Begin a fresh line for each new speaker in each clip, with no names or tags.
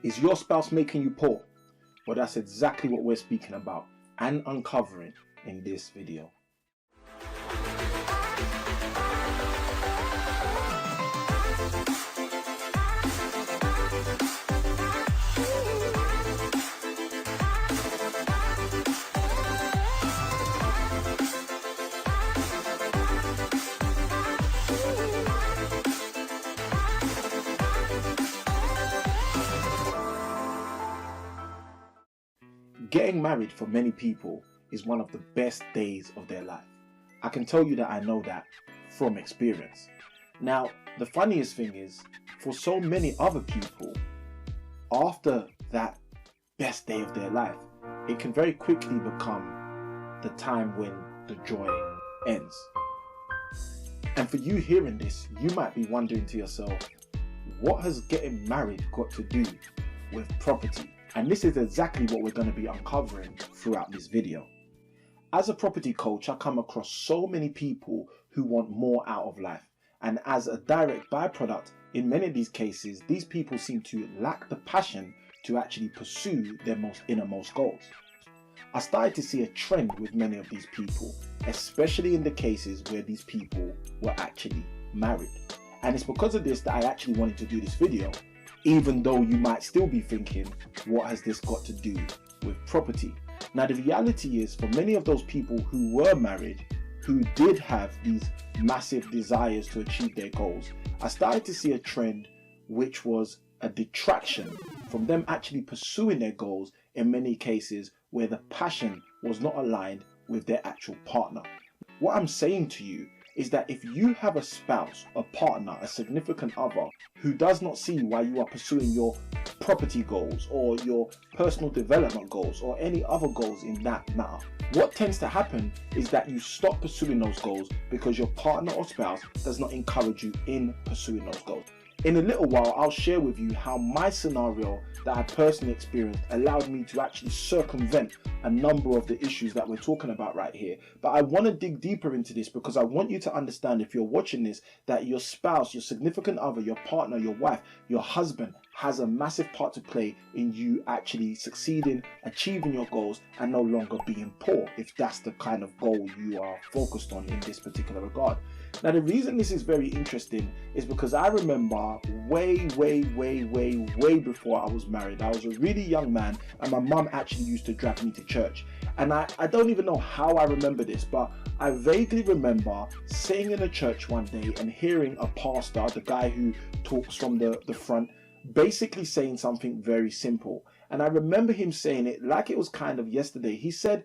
Is your spouse making you poor? Well, that's exactly what we're speaking about and uncovering in this video. Getting married for many people is one of the best days of their life. I can tell you that I know that from experience. Now, the funniest thing is, for so many other people, after that best day of their life, it can very quickly become the time when the joy ends. And for you hearing this, you might be wondering to yourself, what has getting married got to do with property? And this is exactly what we're going to be uncovering throughout this video. As a property coach, I come across so many people who want more out of life. And as a direct byproduct, in many of these cases, these people seem to lack the passion to actually pursue their innermost goals. I started to see a trend with many of these people, especially in the cases where these people were actually married. And it's because of this that I actually wanted to do this video. Even though you might still be thinking, what has this got to do with property? Now, the reality is, for many of those people who were married, who did have these massive desires to achieve their goals, I started to see a trend which was a detraction from them actually pursuing their goals in many cases where the passion was not aligned with their actual partner. What I'm saying to you is that if you have a spouse, a partner, a significant other who does not see why you are pursuing your property goals or your personal development goals or any other goals in that matter, what tends to happen is that you stop pursuing those goals because your partner or spouse does not encourage you in pursuing those goals. In a little while, I'll share with you how my scenario that I personally experienced allowed me to actually circumvent a number of the issues that we're talking about right here. But I want to dig deeper into this because I want you to understand, if you're watching this, that your spouse, your significant other, your partner, your wife, your husband has a massive part to play in you actually succeeding, achieving your goals, and no longer being poor, if that's the kind of goal you are focused on in this particular regard. Now, the reason this is very interesting is because I remember way before I was married, I was a really young man, and my mum actually used to drag me to church. And I don't even know how I remember this, but I vaguely remember sitting in a church one day and hearing a pastor, the guy who talks from the front, basically saying something very simple. And I remember him saying it like it was kind of yesterday. He said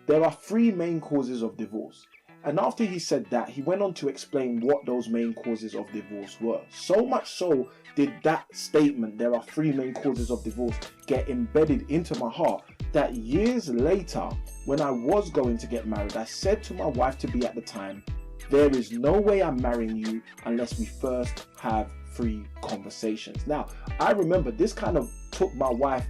there are three main causes of divorce. And after he said that, he went on to explain what those main causes of divorce were. So much so did that statement, there are three main causes of divorce, get embedded into my heart, that years later, when I was going to get married, I said to my wife-to-be at the time, there is no way I'm marrying you unless we first have 3 conversations. Now, I remember this kind of took my wife,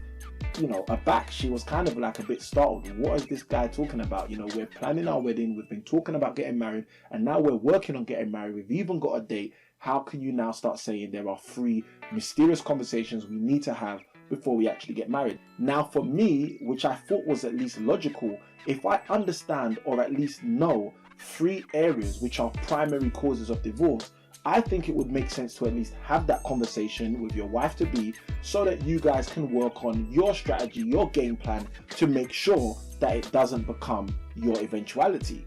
aback. She was kind of like a bit startled. What is this guy talking about? We're planning our wedding, we've been talking about getting married, and now we're working on getting married. We've even got a date. How can you now start saying there are 3 mysterious conversations we need to have before we actually get married? Now, for me, which I thought was at least logical, if I understand or at least know 3 areas which are primary causes of divorce, I think it would make sense to at least have that conversation with your wife-to-be so that you guys can work on your strategy, your game plan to make sure that it doesn't become your eventuality.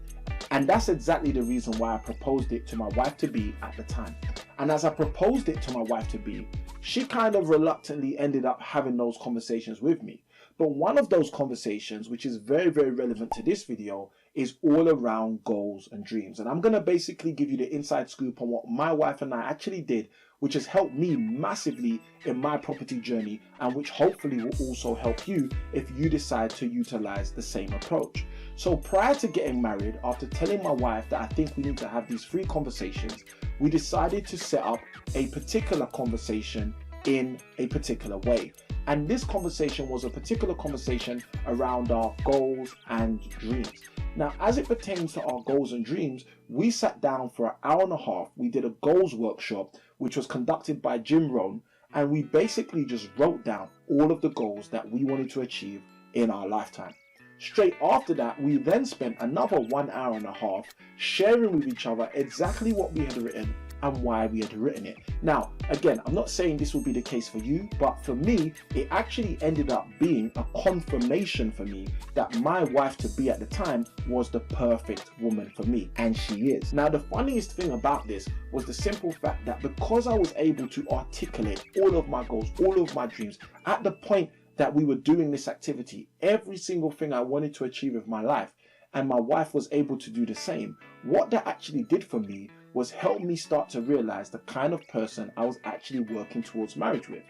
And that's exactly the reason why I proposed it to my wife-to-be at the time. And as I proposed it to my wife-to-be, she kind of reluctantly ended up having those conversations with me. But one of those conversations, which is very relevant to this video, is all around goals and dreams. And I'm going to basically give you the inside scoop on what my wife and I actually did, which has helped me massively in my property journey, and which hopefully will also help you if you decide to utilize the same approach. So prior to getting married, after telling my wife that I think we need to have these 3 conversations, we decided to set up a particular conversation in a particular way. And this conversation was a particular conversation around our goals and dreams. Now, as it pertains to our goals and dreams, we sat down for an hour and a half. We did a goals workshop, which was conducted by Jim Rohn, and we basically just wrote down all of the goals that we wanted to achieve in our lifetime. Straight after that, we then spent another 1.5 hours sharing with each other exactly what we had written and why we had written it. Now, again, I'm not saying this will be the case for you, but for me, it actually ended up being a confirmation for me that my wife-to-be at the time was the perfect woman for me, and she is. Now, the funniest thing about this was the simple fact that because I was able to articulate all of my goals, all of my dreams, at the point that we were doing this activity, every single thing I wanted to achieve with my life, and my wife was able to do the same, what that actually did for me was help me start to realize the kind of person I was actually working towards marriage with.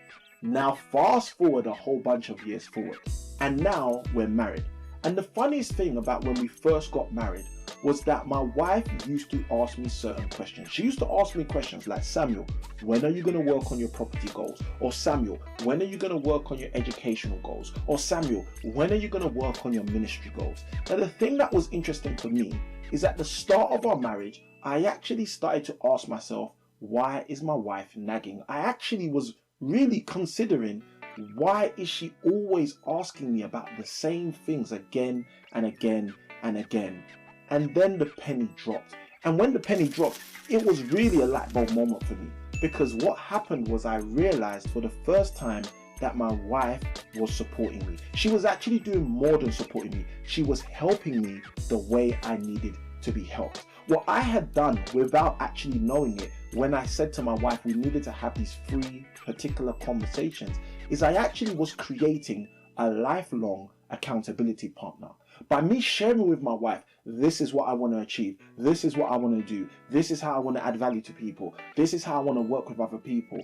Now fast forward a whole bunch of years forward, and now we're married. And the funniest thing about when we first got married was that my wife used to ask me certain questions. She used to ask me questions like, Samuel, when are you going to work on your property goals? Or Samuel, when are you going to work on your educational goals? Or Samuel, when are you going to work on your ministry goals? Now the thing that was interesting for me is at the start of our marriage, I actually started to ask myself, why is my wife nagging? I actually was really considering, why is she always asking me about the same things again and again and again? And then the penny dropped. And when the penny dropped, it was really a light bulb moment for me, because what happened was I realized for the first time that my wife was supporting me. She was actually doing more than supporting me. She was helping me the way I needed to be helped. What I had done without actually knowing it, when I said to my wife we needed to have these 3 particular conversations, is I actually was creating a lifelong accountability partner. By me sharing with my wife, this is what I want to achieve, this is what I want to do, this is how I want to add value to people, this is how I want to work with other people.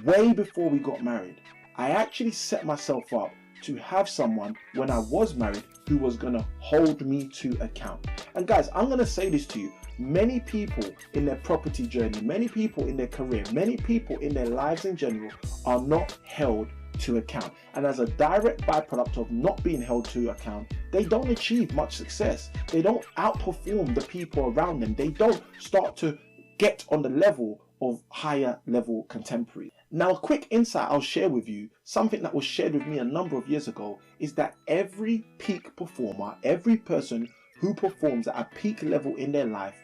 Way before we got married, I actually set myself up to have someone when I was married who was going to hold me to account. And guys, I'm going to say this to you. Many people in their property journey, many people in their career, many people in their lives in general are not held to account. And as a direct byproduct of not being held to account, they don't achieve much success. They don't outperform the people around them. They don't start to get on the level of higher level contemporaries. Now, a quick insight I'll share with you, something that was shared with me a number of years ago, is that every peak performer, every person who performs at a peak level in their life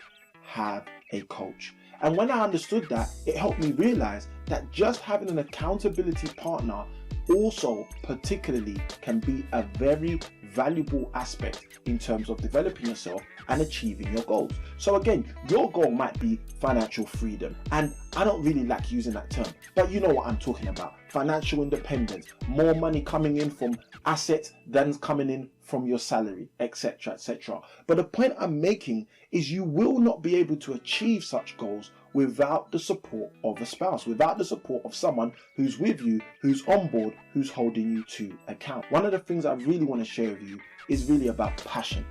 have a coach. And when I understood that, it helped me realize that just having an accountability partner also particularly can be a very valuable aspect in terms of developing yourself and achieving your goals. So again, your goal might be financial freedom, and I don't really like using that term, but you know what I'm talking about. Financial independence, more money coming in from assets than coming in from your salary, etc., etc. But the point I'm making is you will not be able to achieve such goals without the support of a spouse, without the support of someone who's with you, who's on board, who's holding you to account. One of the things I really want to share with you is really about passion.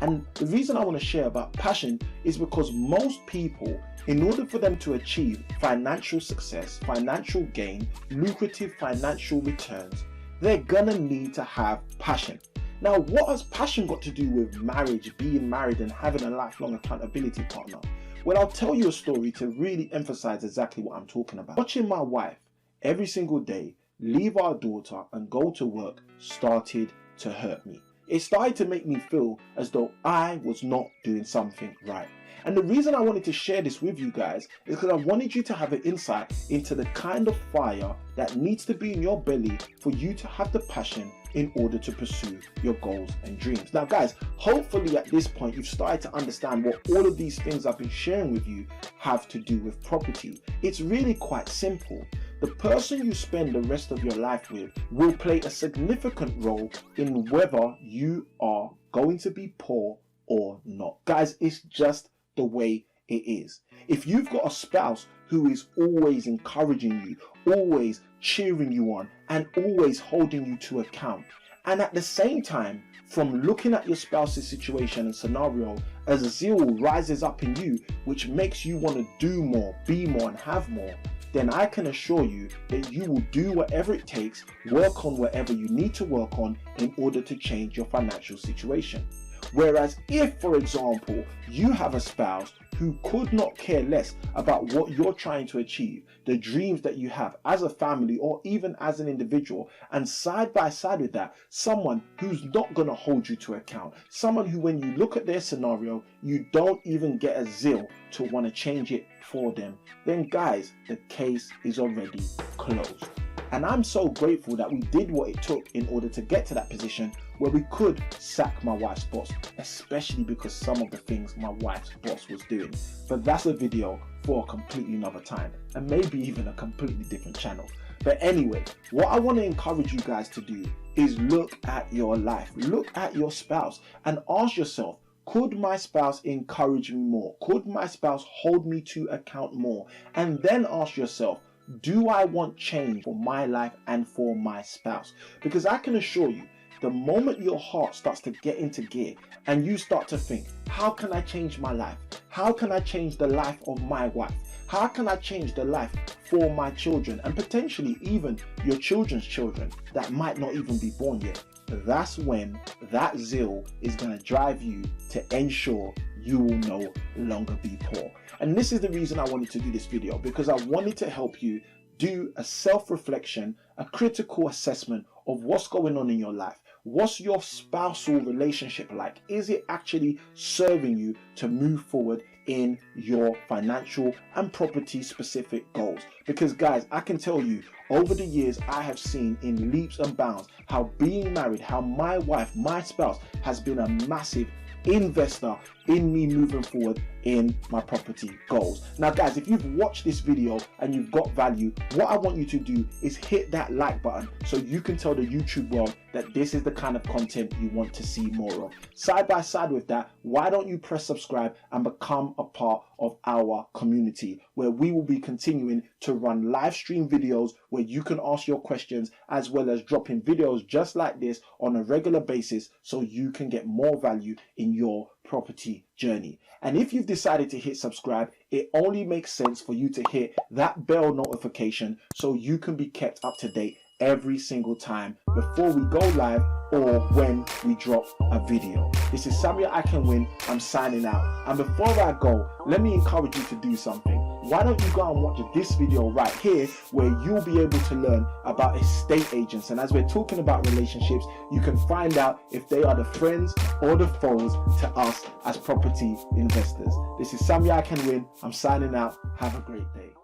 And the reason I want to share about passion is because most people, in order for them to achieve financial success, financial gain, lucrative financial returns, they're gonna need to have passion. Now, what has passion got to do with marriage, being married, and having a lifelong accountability partner? Well, I'll tell you a story to really emphasize exactly what I'm talking about. Watching my wife every single day leave our daughter and go to work started to hurt me. It started to make me feel as though I was not doing something right. And the reason I wanted to share this with you guys is because I wanted you to have an insight into the kind of fire that needs to be in your belly for you to have the passion in order to pursue your goals and dreams. Now guys, hopefully at this point you've started to understand what all of these things I've been sharing with you have to do with property. It's really quite simple. The person you spend the rest of your life with will play a significant role in whether you are going to be poor or not. Guys, it's just the way it is. If you've got a spouse who is always encouraging you, always cheering you on, and always holding you to account, and at the same time, from looking at your spouse's situation and scenario, as zeal rises up in you, which makes you want to do more, be more, and have more, then I can assure you that you will do whatever it takes, work on whatever you need to work on in order to change your financial situation. Whereas if, for example, you have a spouse who could not care less about what you're trying to achieve, the dreams that you have as a family or even as an individual, and side by side with that, someone who's not going to hold you to account, someone who, when you look at their scenario, you don't even get a zeal to want to change it for them, then guys, the case is already closed. And I'm so grateful that we did what it took in order to get to that position where we could sack my wife's boss, especially because some of the things my wife's boss was doing. But that's a video for a completely another time, and maybe even a completely different channel. But anyway, what I want to encourage you guys to do is look at your life, look at your spouse, and ask yourself, could my spouse encourage me more? Could my spouse hold me to account more? And then ask yourself, do I want change for my life and for my spouse? Because I can assure you, the moment your heart starts to get into gear and you start to think, how can I change my life? How can I change the life of my wife? How can I change the life for my children and potentially even your children's children that might not even be born yet? That's when that zeal is going to drive you to ensure you will no longer be poor. And this is the reason I wanted to do this video, because I wanted to help you do a self-reflection, a critical assessment of what's going on in your life. What's your spousal relationship like? Is it actually serving you to move forward in your financial and property specific goals? Because guys, I can tell you, over the years, I have seen in leaps and bounds how being married, how my wife, my spouse has been a massive investor in me moving forward in my property goals. Now guys, if you've watched this video and you've got value, what I want you to do is hit that like button so you can tell the YouTube world that this is the kind of content you want to see more of. Side by side with that, why don't you press subscribe and become a part of our community, where we will be continuing to run live stream videos where you can ask your questions, as well as dropping videos just like this on a regular basis so you can get more value in your property journey. And if you've decided to hit subscribe, it only makes sense for you to hit that bell notification so you can be kept up to date every single time before we go live or when we drop a video. This is Samuel I Can Win. I'm signing out. And before I go, let me encourage you to do something. Why don't you go and watch this video right here, where you'll be able to learn about estate agents. And as we're talking about relationships, you can find out if they are the friends or the foes to us as property investors. This is Samuel I Can Win. I'm signing out. Have a great day.